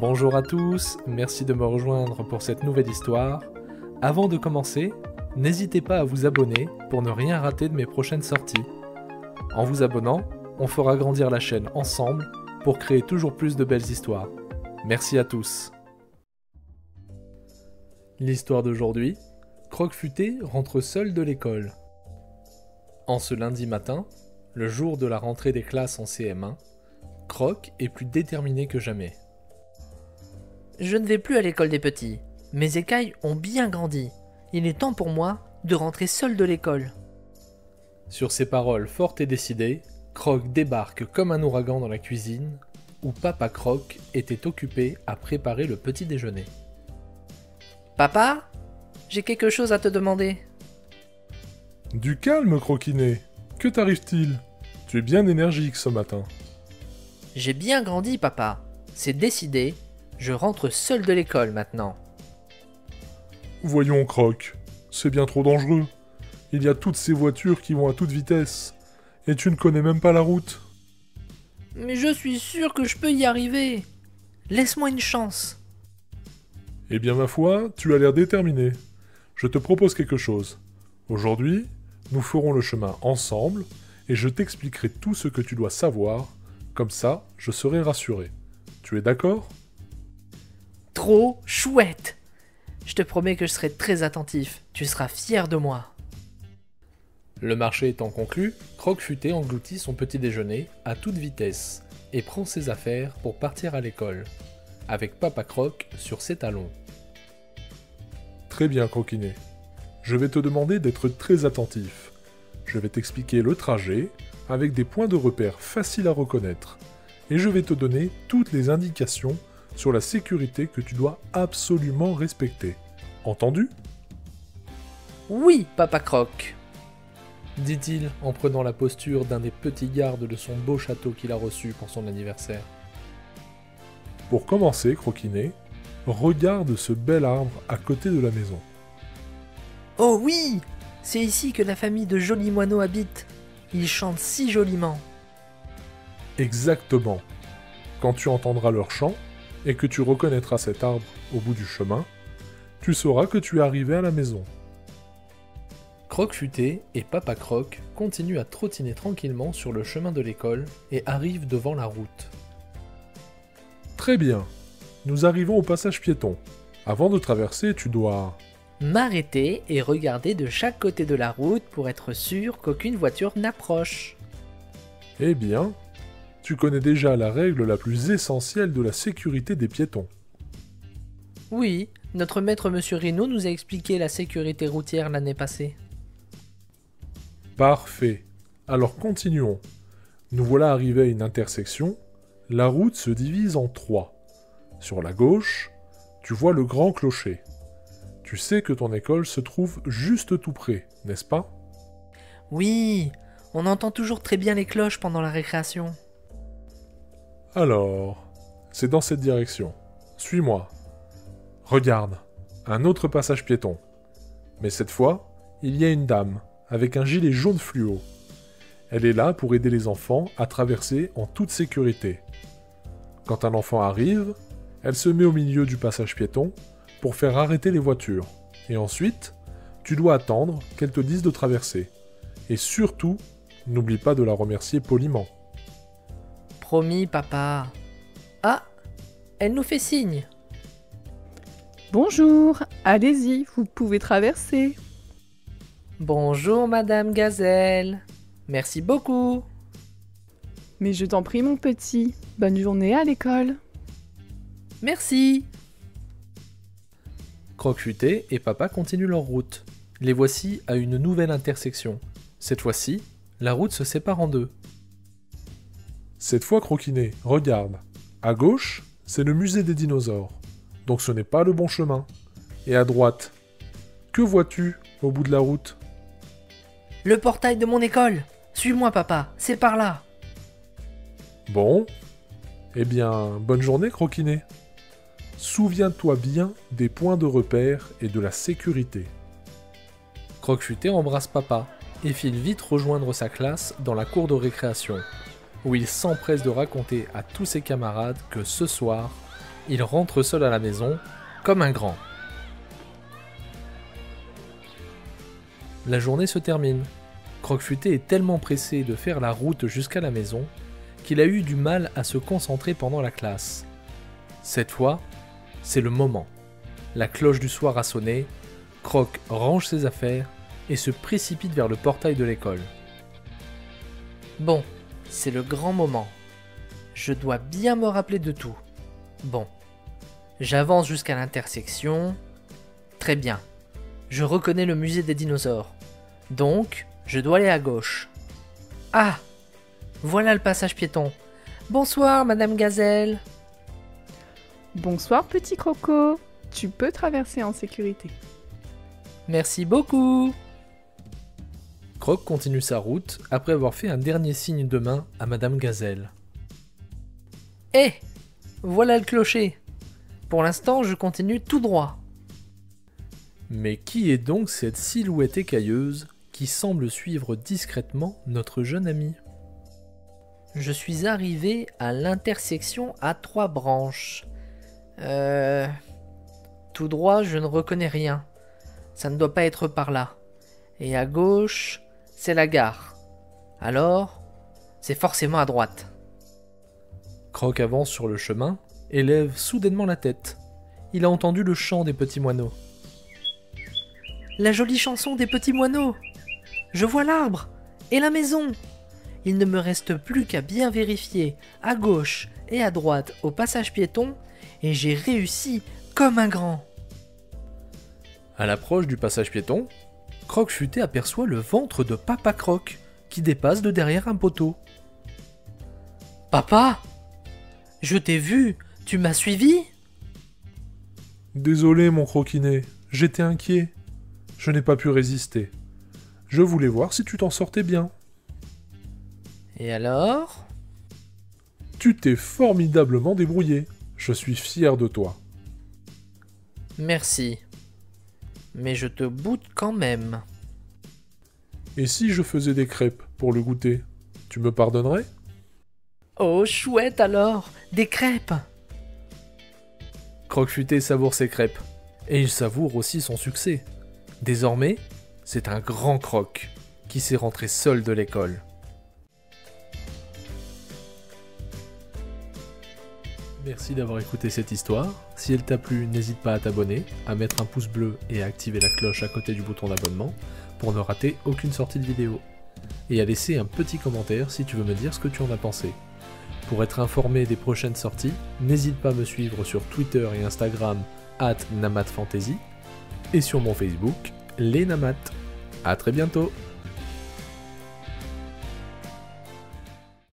Bonjour à tous, merci de me rejoindre pour cette nouvelle histoire. Avant de commencer, n'hésitez pas à vous abonner pour ne rien rater de mes prochaines sorties. En vous abonnant, on fera grandir la chaîne ensemble pour créer toujours plus de belles histoires. Merci à tous. L'histoire d'aujourd'hui, Croque-Futé rentre seul de l'école. En ce lundi matin, le jour de la rentrée des classes en CM1, Croque est plus déterminé que jamais. Je ne vais plus à l'école des petits. Mes écailles ont bien grandi. Il est temps pour moi de rentrer seul de l'école. Sur ces paroles fortes et décidées, Croque débarque comme un ouragan dans la cuisine, où Papa Croque était occupé à préparer le petit déjeuner. Papa, j'ai quelque chose à te demander. Du calme, Croquinet. Que t'arrive-t-il? Tu es bien énergique ce matin. J'ai bien grandi, papa. C'est décidé. Je rentre seul de l'école maintenant. Voyons, Croque. C'est bien trop dangereux. Il y a toutes ces voitures qui vont à toute vitesse. Et tu ne connais même pas la route. Mais je suis sûr que je peux y arriver. Laisse-moi une chance. Eh bien, ma foi, tu as l'air déterminé. Je te propose quelque chose. Aujourd'hui, nous ferons le chemin ensemble et je t'expliquerai tout ce que tu dois savoir. Comme ça, je serai rassuré. Tu es d'accord ? Trop chouette. Je te promets que je serai très attentif. Tu seras fier de moi. Le marché étant conclu, Croque-Futé engloutit son petit déjeuner à toute vitesse et prend ses affaires pour partir à l'école, avec Papa Croque sur ses talons. Très bien, Croquinet. Je vais te demander d'être très attentif. Je vais t'expliquer le trajet avec des points de repère faciles à reconnaître. Et je vais te donner toutes les indications sur la sécurité que tu dois absolument respecter. Entendu ? Oui, Papa Croque. Dit-il en prenant la posture d'un des petits gardes de son beau château qu'il a reçu pour son anniversaire. Pour commencer, Croquinet, regarde ce bel arbre à côté de la maison. Oh oui, c'est ici que la famille de jolis moineaux habite. Ils chantent si joliment. Exactement. Quand tu entendras leur chant, et que tu reconnaîtras cet arbre au bout du chemin, tu sauras que tu es arrivé à la maison. Croque-Futé et Papa Croque continuent à trottiner tranquillement sur le chemin de l'école et arrivent devant la route. Très bien. Nous arrivons au passage piéton. Avant de traverser, tu dois... M'arrêter et regarder de chaque côté de la route pour être sûr qu'aucune voiture n'approche. Eh bien, tu connais déjà la règle la plus essentielle de la sécurité des piétons. Oui, notre maître Monsieur Reynaud nous a expliqué la sécurité routière l'année passée. Parfait. Alors continuons. Nous voilà arrivés à une intersection. La route se divise en trois. Sur la gauche, tu vois le grand clocher. Tu sais que ton école se trouve juste tout près, n'est-ce pas ? Oui, on entend toujours très bien les cloches pendant la récréation. Alors, c'est dans cette direction. Suis-moi. Regarde, un autre passage piéton. Mais cette fois, il y a une dame, avec un gilet jaune fluo. Elle est là pour aider les enfants à traverser en toute sécurité. Quand un enfant arrive, elle se met au milieu du passage piéton pour faire arrêter les voitures. Et ensuite, tu dois attendre qu'elle te dise de traverser. Et surtout, n'oublie pas de la remercier poliment. Promis, papa. Ah, elle nous fait signe. Bonjour, allez-y, vous pouvez traverser. Bonjour, Madame Gazelle. Merci beaucoup. Mais je t'en prie, mon petit. Bonne journée à l'école. Merci. Croque-Futé et Papa continuent leur route. Les voici à une nouvelle intersection. Cette fois-ci, la route se sépare en deux. Cette fois, Croquinet, regarde. À gauche, c'est le musée des dinosaures. Donc ce n'est pas le bon chemin. Et à droite, que vois-tu au bout de la route ? Le portail de mon école. Suis-moi, papa, c'est par là. Bon. Eh bien, bonne journée, Croquinet. Souviens-toi bien des points de repère et de la sécurité. Croque-Futé embrasse Papa et file vite rejoindre sa classe dans la cour de récréation, où il s'empresse de raconter à tous ses camarades que ce soir, il rentre seul à la maison, comme un grand. La journée se termine. Croque-Futé est tellement pressé de faire la route jusqu'à la maison qu'il a eu du mal à se concentrer pendant la classe. Cette fois, c'est le moment. La cloche du soir a sonné, Croc range ses affaires et se précipite vers le portail de l'école. Bon, c'est le grand moment. Je dois bien me rappeler de tout. Bon, j'avance jusqu'à l'intersection. Très bien. Je reconnais le musée des dinosaures. Donc, je dois aller à gauche. Ah! Voilà le passage piéton. Bonsoir, Madame Gazelle. Bonsoir petit Croco. Tu peux traverser en sécurité. Merci beaucoup. Croc continue sa route après avoir fait un dernier signe de main à Madame Gazelle. Eh! Voilà le clocher. Pour l'instant, je continue tout droit. Mais qui est donc cette silhouette écailleuse qui semble suivre discrètement notre jeune ami? Je suis arrivé à l'intersection à 3 branches. Tout droit, je ne reconnais rien. Ça ne doit pas être par là. Et à gauche, c'est la gare. Alors, c'est forcément à droite. Croc avance sur le chemin et lève soudainement la tête. Il a entendu le chant des petits moineaux. La jolie chanson des petits moineaux. Je vois l'arbre et la maison. Il ne me reste plus qu'à bien vérifier à gauche et à droite au passage piéton et j'ai réussi comme un grand. À l'approche du passage piéton, Croc-Futé aperçoit le ventre de Papa Croc qui dépasse de derrière un poteau. Papa, je t'ai vu, tu m'as suivi? Désolé, mon croquinet, j'étais inquiet. Je n'ai pas pu résister. Je voulais voir si tu t'en sortais bien. Et alors? Tu t'es formidablement débrouillé. Je suis fier de toi. Merci. Mais je te boude quand même. Et si je faisais des crêpes pour le goûter, tu me pardonnerais? Oh, chouette alors, des crêpes. Croc-Futé savoure ses crêpes, et il savoure aussi son succès. Désormais, c'est un grand Croc qui s'est rentré seul de l'école. Merci d'avoir écouté cette histoire. Si elle t'a plu, n'hésite pas à t'abonner, à mettre un pouce bleu et à activer la cloche à côté du bouton d'abonnement pour ne rater aucune sortie de vidéo. Et à laisser un petit commentaire si tu veux me dire ce que tu en as pensé. Pour être informé des prochaines sorties, n'hésite pas à me suivre sur Twitter et Instagram @namatfantasy et sur mon Facebook, les Namats. À très bientôt.